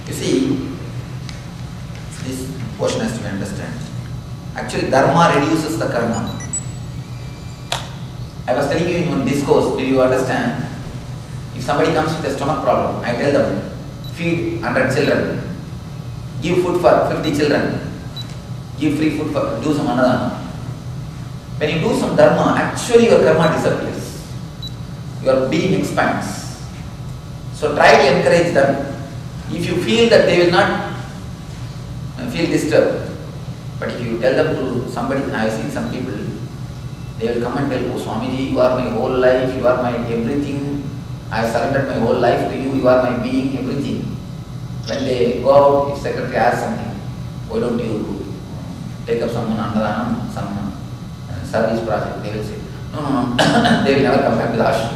You see, this portion has to be understood. Actually, dharma reduces the karma. I was telling you in one discourse, did you understand? If somebody comes with a stomach problem, I tell them, feed 100 children, give food for 50 children, give free food for, do some another. When you do some dharma, actually your karma disappears. Your being expands. So try to encourage them. If you feel that they will not feel disturbed, but if you tell them to somebody, I have seen some people, they will come and tell, oh Swamiji, you are my whole life, you are my everything, I have surrendered my whole life to you, you are my being, everything. When they go out, if secretary asks something, why don't you take up some another, some service project, they will say, no, they will never come back to the ashram.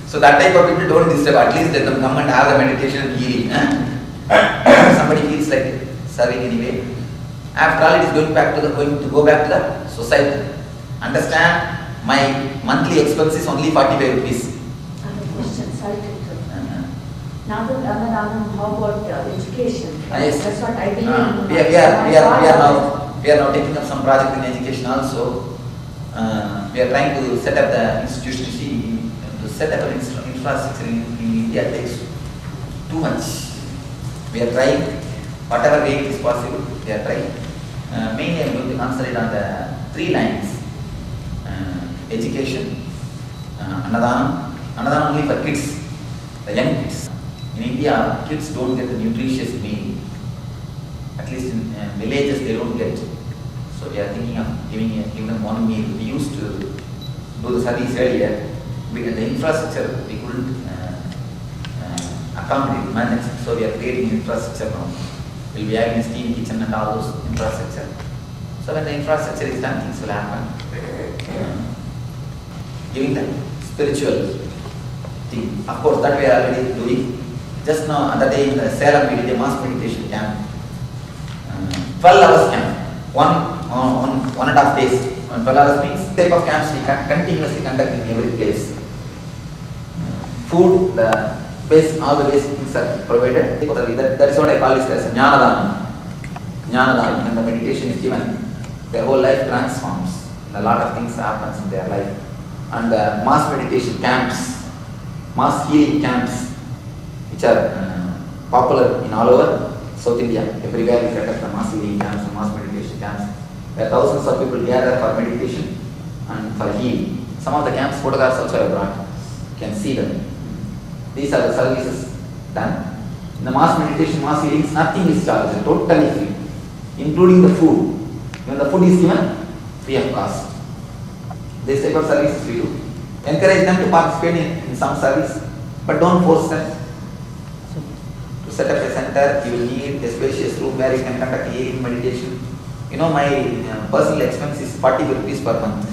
So that type of people don't disturb, at least let them come and have the meditation and healing. Somebody feels like serving anyway. After all, it is going to go back to the society. Understand, my monthly expense is only 45 rupees. I have a question, sorry to interrupt. Now that how about education? Yes. That's what I believe. We are now taking up some project in education also. We are trying to set up the institution. See, to set up an infrastructure in India takes too much. We are trying, whatever way it is possible, we are trying. Mainly I am going to concentrate on the 3 lines. Education, Annadhanam only for kids, the young kids. In India, kids don't get the nutritious meal. At least in villages they don't get. So we are thinking of giving them one meal. We used to do the service earlier. The infrastructure we couldn't accommodate, manage. So we are creating infrastructure now. We will be having a steam kitchen and all those infrastructure. So when the infrastructure is done, things will happen. Giving them spiritual thing. Of course, that we are already doing. Just now, other day in the Salem, we did a mass meditation camp. 12 hours camp. One and a half days. 12 hours means type of camps we can continuously conduct in every place. Food, the base, all the basic things are provided. That is what I call it as Jnanadana. Jnanadana, when the meditation is given, their whole life transforms. A lot of things happens in their life. And the mass meditation camps, mass healing camps, which are popular in all over South India. Everywhere we conduct the mass healing camps and mass meditation camps, where thousands of people gather for meditation and for healing. Some of the camps photographs also I brought. You can see them. These are the services done. In the mass meditation, mass healings, nothing is charged, totally free, including the food. When the food is given, free of cost. This type of services we do. Encourage them to participate in some service, but don't force them. To set up a center, you will need a spacious room where you can conduct healing meditation. You know, my personal expense is 40 rupees per month.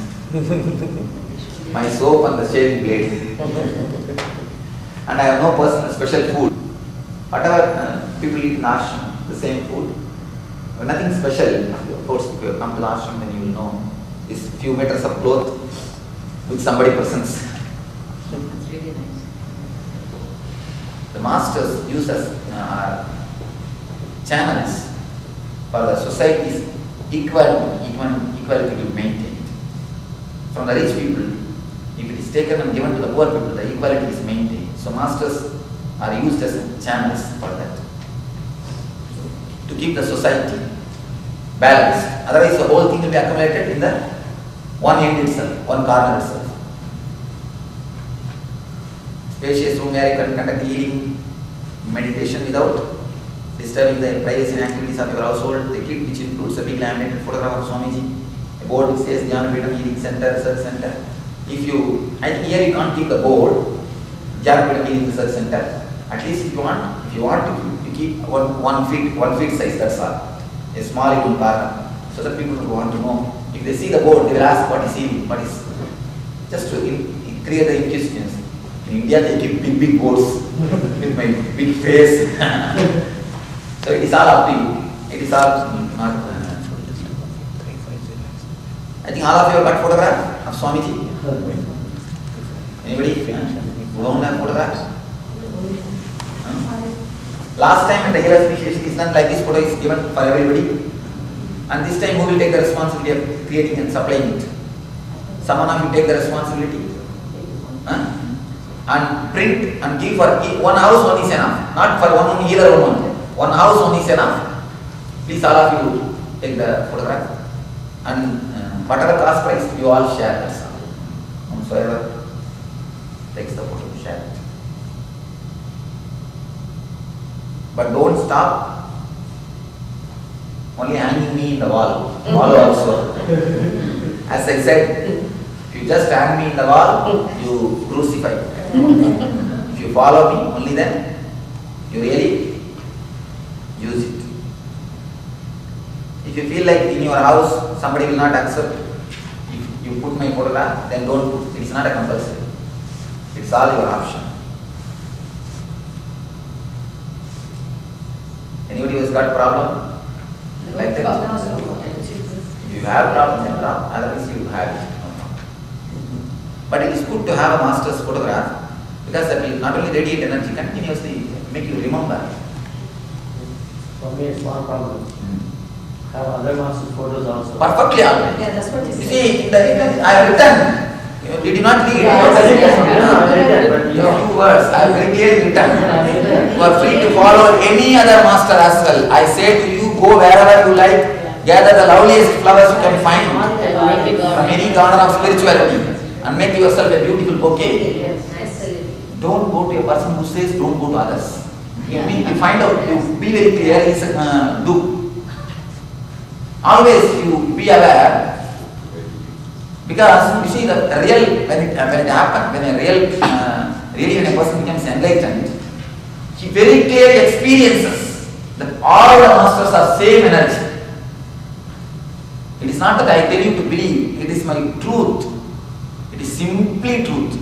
My soap and the shaving blade. And I have no personal special food. Whatever people eat in ashram, the same food. Nothing special. Of course, if you come to the ashram, then you will know. This few meters of cloth which somebody presents. That's really nice. The masters use as channels for the society's equality to be maintained. From the rich people, if it is taken and given to the poor people, the equality is maintained. So masters are used as channels for that, to keep the society balanced. Otherwise the whole thing will be accumulated in the one end itself, one corner itself. Spacious room where you can conduct healing meditation without disturbing the privacy and activities of your household. The kit which includes a big laminated photograph of Swamiji, a board which says Jnanapidam Healing Center, Research Center. I think here you can't keep the board, Jnanapidam Healing Research Center. At least if you want to keep one feet size, that's all. A small even corner, so that people will want to know. If they see the board, they will ask what is healing, what is, just to create the inquisitiveness. In India, they keep big boards with my big face. So it is all up to you. It is all not. I think all of you have got photograph of Swamiji. Anybody? Who don't have photographs? Last time in the healer's initiation is done like this photo is given for everybody. And this time who will take the responsibility of creating and supplying it? Someone of you take the responsibility. Huh? And print and give for one house one is enough. Not for one healer one. One house one is enough. Please all of you take the photograph. And whatever cost price you all share. That's all. Whosoever takes the photo, share it. But don't stop only hanging me in the wall also. As I said, if you just hang me in the wall, you crucify. If you follow me, only then you really use it. If you feel like in your house somebody will not accept, if you put my photograph, then don't put. It's not a compulsory. It's all your option. Anybody who's got problem? Like that? If you have problem, then problem. Otherwise you have it. But it is good to have a master's photograph because that will not only radiate energy, continuously make you remember. For me, it's one problem. Have other master's photos also. Perfectly alright. Yeah, that's what he You said. see, I have written. You did not read. Few words. I have very clearly written. You are free to follow any other master as well. I say to you, go wherever you like, gather the loveliest flowers you can find from any corner of spirituality and make yourself a beautiful bouquet. Don't go to a person who says don't go to others. You find out, you be very clear, do. Always you be aware. Because you see the real, when it happens, when a really when a person becomes enlightened, he very clearly experiences that all the masters are same energy. It is not that I tell you to believe, it is my truth. It is simply truth.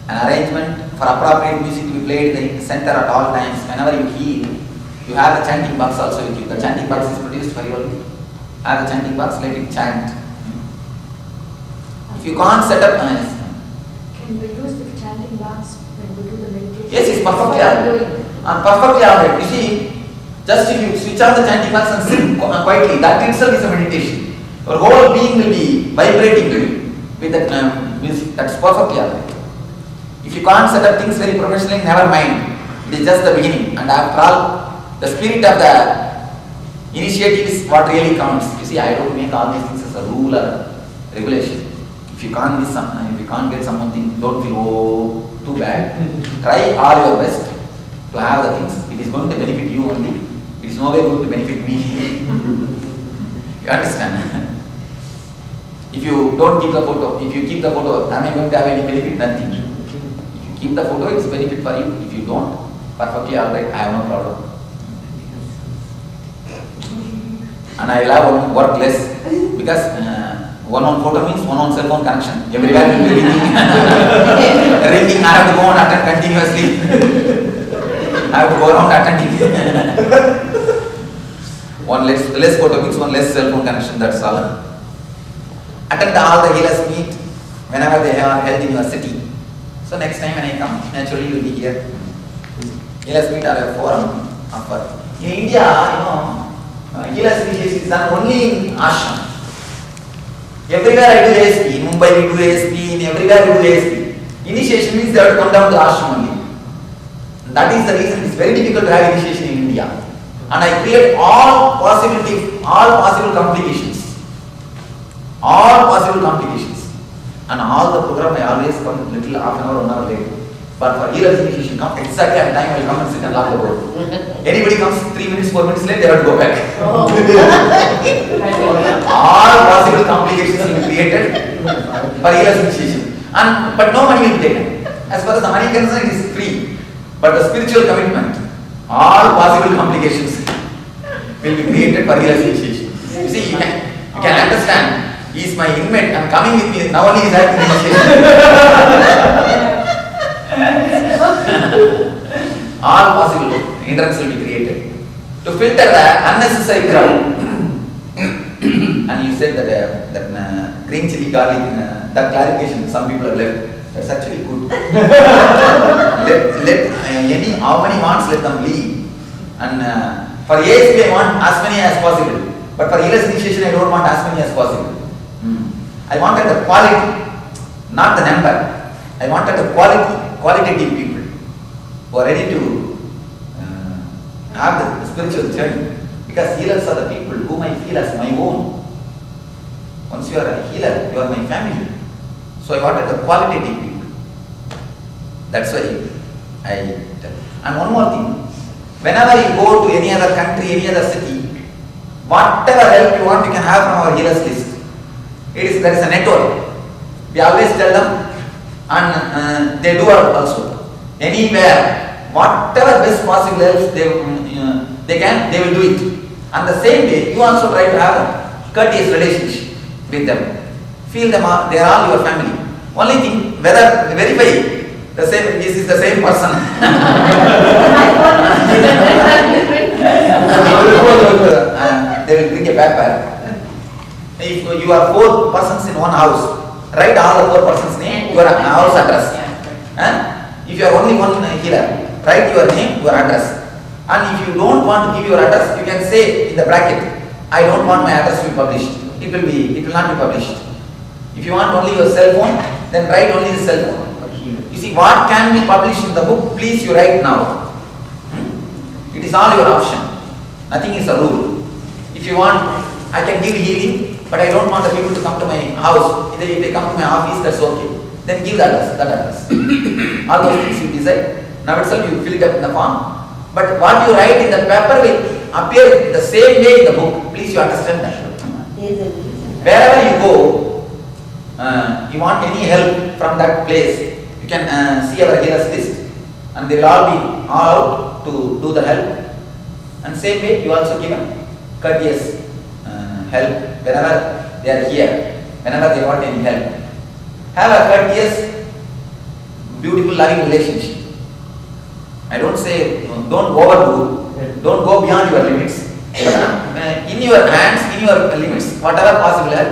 An arrangement for appropriate music to be played in the center at all times, whenever you heal. You have the chanting box also with you. The chanting box is produced for you only. Have the chanting box, let it chant. If you can't set up, Can we use the chanting box when we do the meditation? yes, it's perfectly alright. Perfectly alright. You see, just if you switch on the chanting box and sit quietly, that itself is a meditation. Your whole being will be vibrating with that music. That's perfectly alright. If you can't set up things very professionally, never mind. It is just the beginning. And after all, the spirit of the initiative is what really counts. You see, I don't make all these things as a rule or regulation. If you can't get something, don't feel too bad. Try all your best to have the things. It is going to benefit you only. It is no way going to benefit me. You understand? If you don't keep the photo, if you keep the photo, am I going to have any benefit? Nothing. If you keep the photo, it's benefit for you. If you don't, perfectly alright, I have no problem. And I will have work less because one on photo means one on cell phone connection. Everywhere will be ringing. Ringing, I have to go on attend continuously. I have to go around attending. One less photo means one less cell phone connection, that's all. Attend all the healers meet whenever they are held in your city. So next time when I come, naturally you will be here. Healers meet are a forum offer. In India, healers initiation is done only in ashram. Everywhere I do ASP. In Mumbai we do ASP. In everywhere we do ASP. Initiation means they have to come down to ashram only. That is the reason it is very difficult to have initiation in India. And I create all possible complications. All possible complications. And all the program I always come little half an hour, 1 hour late. But for healers initiation, come exactly at time I will come and sit and lock the door. Anybody comes 3 minutes, 4 minutes late, they have to go back. All possible complications will be created for healers initiation. But no money will be taken. As far as the money is concerned, it is free. But the spiritual commitment, all possible complications will be created for healers initiation. You see, you can understand. He is my inmate and coming with me. Now only he is having initiation. All possible hindrance will be created to filter the unnecessary crowd. And you said that green chili garlic, that clarification some people have left. That's actually good. How many wants, let them leave. And for ASP I want as many as possible. But for healers initiation I don't want as many as possible. I wanted the quality, not the number. I wanted the qualitative people who are ready to have the spiritual journey. Because healers are the people whom I feel as my own. Once you are a healer, you are my family. So I wanted the qualitative people. That's why I tell. And one more thing. Whenever you go to any other country, any other city, whatever help you want, you can have from our healers list. There is a network. We always tell them, and they do also. Anywhere, whatever best possible helps they will do it. And the same way, you also try to have a courteous relationship with them. Feel them, they are all your family. Only thing, whether verify the same, this is the same person. They will bring a backpack. If you are 4 persons in one house, write all the 4 persons' name, your house address. If you are only one healer, write your name, your address. And if you don't want to give your address, you can say in the bracket, I don't want my address to be published. It will not be published. If you want only your cell phone, then write only the cell phone. You see, what can be published in the book, please you write now. It is all your option. Nothing is a rule. If you want, I can give healing, but I don't want the people to come to my house. If they come to my office, that's okay. Then give that address. All those things you decide. Now itself you fill it up in the form. But what you write in the paper will appear the same way in the book. Please you understand that. Wherever you go, you want any help from that place, you can see our healers list. And they will all be all out to do the help. And same way you also give a courteous help whenever they are here, whenever they want any help. Have a courteous, beautiful, loving relationship. I don't say don't overdo, don't go beyond your limits. In your hands, in your limits, whatever possible help,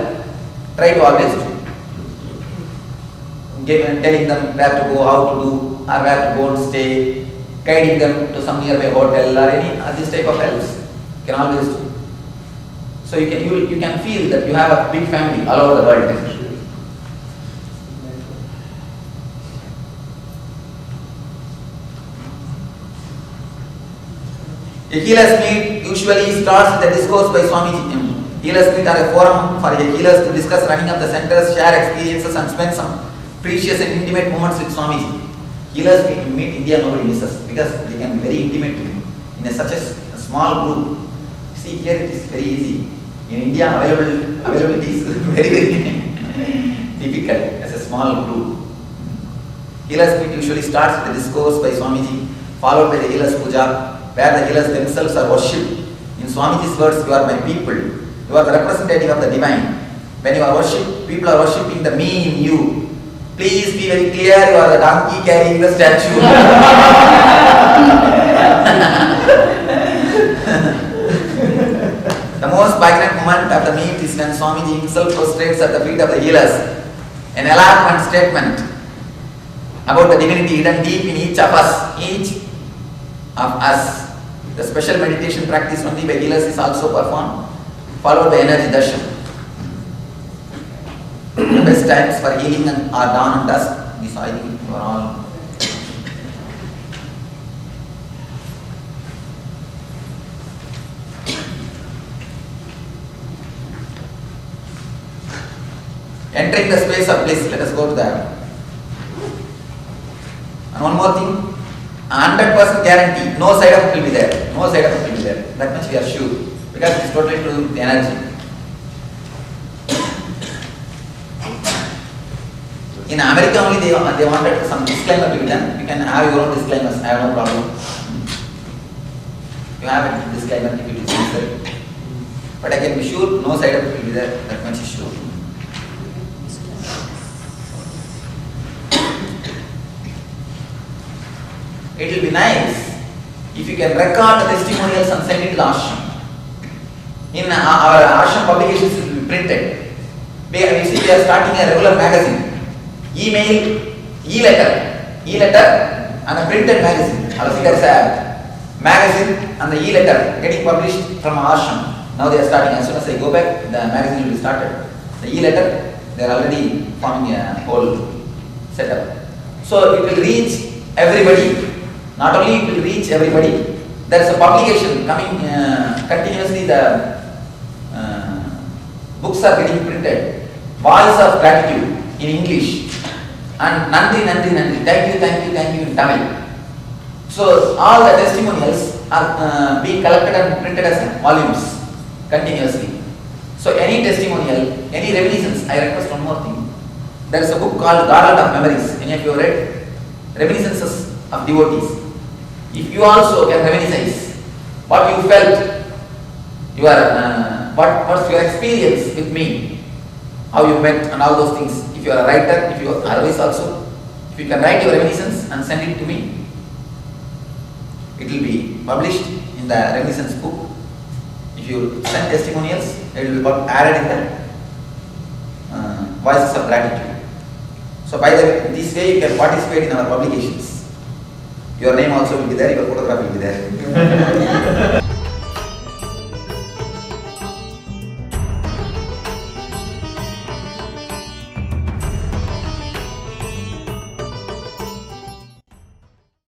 try to always do. Telling them where to go, how to do, or where to go and stay, guiding them to some nearby hotel or any this type of helps. You can always do. So you can feel that you have a big family all over the world. A healers meet usually starts with a discourse by Swamiji. Healers meet are a forum for healers to discuss running up the centers, share experiences and spend some precious and intimate moments with Swamiji. Healers meet India, nobody misses because they can be very intimate in such a small group. See, here it is very easy. In India, availability is very, very difficult as a small group. Healers meet usually starts with a discourse by Swamiji, followed by the healers puja, where the healers themselves are worshipped. In Swamiji's words, you are my people. You are the representative of the divine. When you are worshipped, people are worshipping the me in you. Please be very clear, you are the donkey carrying the statue. The most poignant moment of the meet is when Swamiji himself prostrates at the feet of the healers. An eloquent statement about the divinity hidden deep in each of us, each of us. The special meditation practice only by healers is also performed, followed by energy darshan. The best times for healing are dawn and dusk. These I think are all. Entering the space of bliss. Let us go to that. And one more thing. 100% guarantee, no side effect will be there. No side effect will be there. That much we are sure. Because it is totally to do with the energy. In America only they wanted some disclaimer to be done. You can have your own disclaimers. I have no problem. You have a disclaimer if it is necessary. But I can be sure no side effect will be there. That much is sure. It will be nice if you can record the testimonials and send it to the ashram. In our ashram publications it will be printed. We are starting a regular magazine, email, e-letter and a printed magazine. Also there's a magazine and the e-letter getting published from Ashram. Now they are starting, as soon as I go back, the magazine will be started. The e-letter, they are already forming a whole setup. So it will reach everybody. Not only it will reach everybody, there is a publication coming continuously. The books are getting printed. Voice of gratitude in English and Nandri, Nandri, Nandri, thank you, thank you, thank you in Tamil. So all the testimonials are being collected and printed as volumes continuously. So any testimonial, any reminiscence, I request one more thing. There is a book called Garland of Memories. Any of you have read? Reminiscences of Devotees. If you also can reminisce what you felt, what's your experience with me, how you met and all those things. If you are a writer, if you are otherwise also, if you can write your reminiscence and send it to me, it will be published in the reminiscence book. If you send testimonials, it will be added in the voices of gratitude. So by this way you can participate in our publications. Your name also will be there, your photograph will be there.